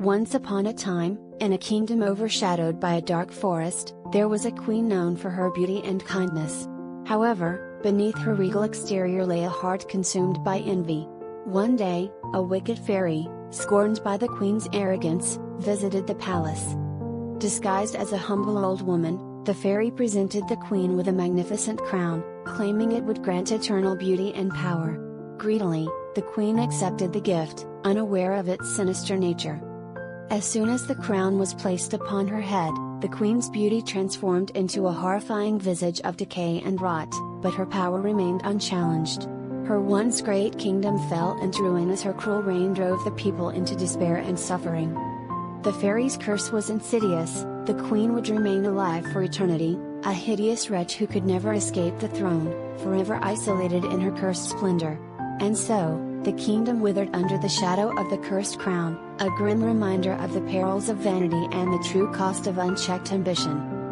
Once upon a time, in a kingdom overshadowed by a dark forest, there was a queen known for her beauty and kindness. However, beneath her regal exterior lay a heart consumed by envy. One day, a wicked fairy, scorned by the queen's arrogance, visited the palace. Disguised as a humble old woman, the fairy presented the queen with a magnificent crown, claiming it would grant eternal beauty and power. Greedily, the queen accepted the gift, unaware of its sinister nature. As soon as the crown was placed upon her head, the queen's beauty transformed into a horrifying visage of decay and rot, but her power remained unchallenged. Her once great kingdom fell into ruin as her cruel reign drove the people into despair and suffering. The fairy's curse was insidious. The queen would remain alive for eternity, a hideous wretch who could never escape the throne, forever isolated in her cursed splendor. And so, the kingdom withered under the shadow of the cursed crown, a grim reminder of the perils of vanity and the true cost of unchecked ambition.